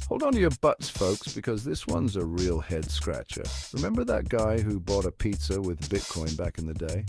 Hold on to your butts, folks, because this one's a real head-scratcher. Remember that guy who bought a pizza with Bitcoin back in the day?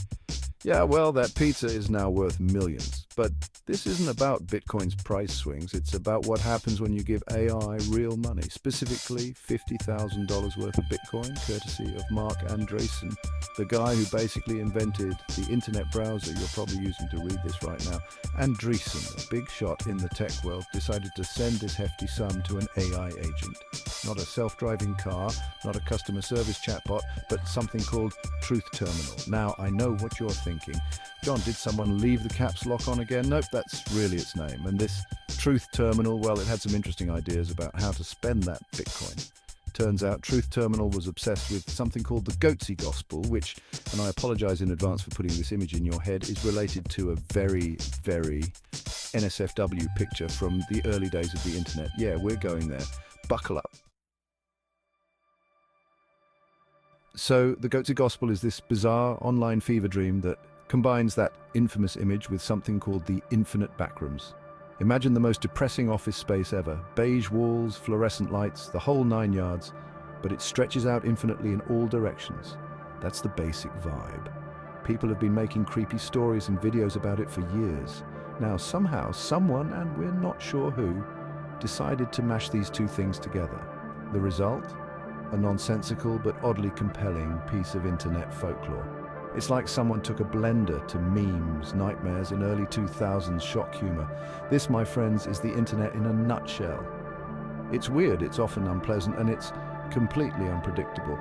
Yeah, well, that pizza is now worth millions. But this isn't about Bitcoin's price swings. It's about what happens when you give AI real money, specifically $50,000 worth of Bitcoin, courtesy of Marc Andreessen, the guy who basically invented the internet browser you're probably using to read this right now. Andreessen, a big shot in the tech world, decided to send this hefty sum to an AI agent. Not a self-driving car, not a customer service chatbot, but something called Truth Terminal. Now, I know what you're thinking. John, did someone leave the caps lock on again? Nope, that's really its name. And this Truth Terminal, well, it had some interesting ideas about how to spend that Bitcoin. Turns out Truth Terminal was obsessed with something called the Goatse Gospel, which, and I apologize in advance for putting this image in your head, is related to a very, very NSFW picture from the early days of the internet. Yeah, we're going there. Buckle up. So the Goatse Gospel is this bizarre online fever dream that combines that infamous image with something called the Infinite Backrooms. Imagine the most depressing office space ever. Beige walls, fluorescent lights, the whole 9 yards, but it stretches out infinitely in all directions. That's the basic vibe. People have been making creepy stories and videos about it for years. Now somehow, someone, and we're not sure who, decided to mash these two things together. The result? A nonsensical but oddly compelling piece of internet folklore. It's like someone took a blender to memes, nightmares, and early 2000s shock humor. This, my friends, is the internet in a nutshell. It's weird, it's often unpleasant, and it's completely unpredictable.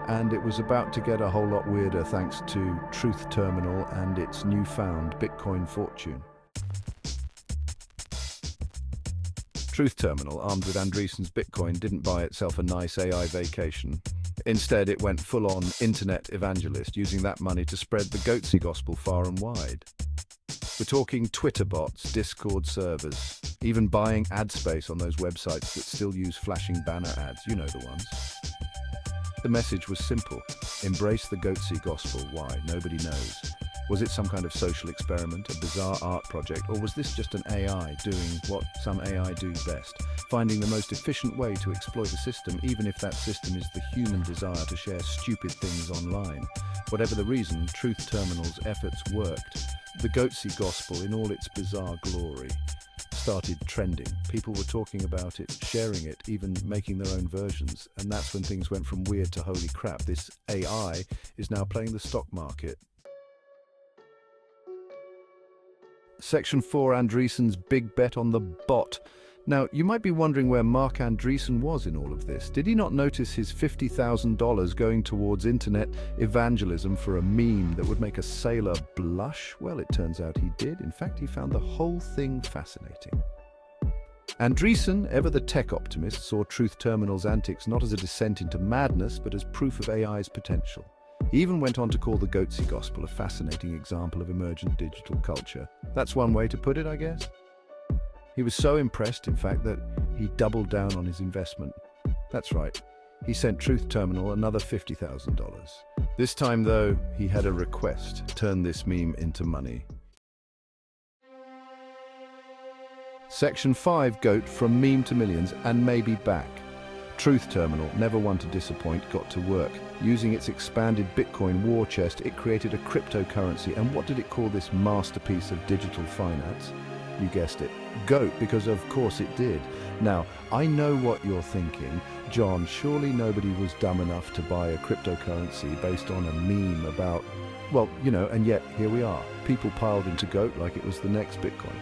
And it was about to get a whole lot weirder thanks to Truth Terminal and its newfound Bitcoin fortune. Truth Terminal, armed with Andreessen's Bitcoin, didn't buy itself a nice AI vacation. Instead, it went full-on internet evangelist, using that money to spread the Goatse Gospel far and wide. We're talking Twitter bots, Discord servers, even buying ad space on those websites that still use flashing banner ads, you know the ones. The message was simple: embrace the Goatse Gospel. Why? Nobody knows. Was it some kind of social experiment, a bizarre art project, or was this just an AI doing what some AI do best, finding the most efficient way to exploit a system, even if that system is the human desire to share stupid things online? Whatever the reason, Truth Terminal's efforts worked. The Goatse Gospel, in all its bizarre glory, started trending. People were talking about it, sharing it, even making their own versions. And that's when things went from weird to holy crap. This AI is now playing the stock market. Section 4, Andreessen's big bet on the bot. Now, you might be wondering where Marc Andreessen was in all of this. Did he not notice his $50,000 going towards internet evangelism for a meme that would make a sailor blush? Well, it turns out he did. In fact, he found the whole thing fascinating. Andreessen, ever the tech optimist, saw Truth Terminal's antics not as a descent into madness, but as proof of AI's potential. He even went on to call the Goatse Gospel a fascinating example of emergent digital culture. That's one way to put it, I guess. He was so impressed, in fact, that he doubled down on his investment. That's right, he sent Truth Terminal another $50,000. This time, though, he had a request: turn this meme into money. Section 5, Goat, from meme to millions, and maybe back. Truth Terminal, never one to disappoint, got to work. Using its expanded Bitcoin war chest, it created a cryptocurrency. And what did it call this masterpiece of digital finance? You guessed it, Goat, because of course it did. Now, I know what you're thinking. John, surely nobody was dumb enough to buy a cryptocurrency based on a meme about, well, you know, and yet here we are. People piled into Goat like it was the next Bitcoin.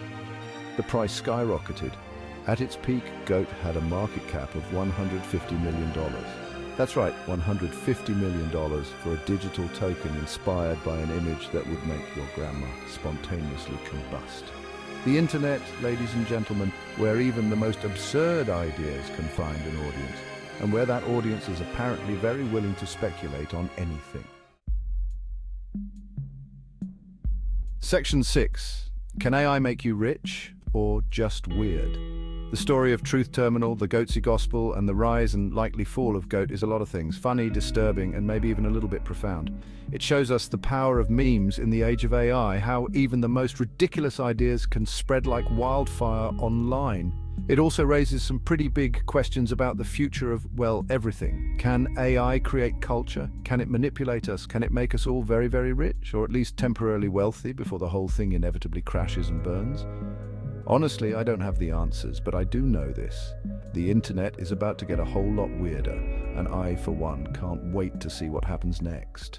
The price skyrocketed. At its peak, Goat had a market cap of $150 million. That's right, $150 million for a digital token inspired by an image that would make your grandma spontaneously combust. The internet, ladies and gentlemen, where even the most absurd ideas can find an audience, and where that audience is apparently very willing to speculate on anything. Section 6. Can AI make you rich, or just weird? The story of Truth Terminal, the Goatse Gospel, and the rise and likely fall of Goat is a lot of things. Funny, disturbing, and maybe even a little bit profound. It shows us the power of memes in the age of AI, how even the most ridiculous ideas can spread like wildfire online. It also raises some pretty big questions about the future of, well, everything. Can AI create culture? Can it manipulate us? Can it make us all very, very rich, or at least temporarily wealthy before the whole thing inevitably crashes and burns? Honestly, I don't have the answers, but I do know this. The internet is about to get a whole lot weirder, and I, for one, can't wait to see what happens next.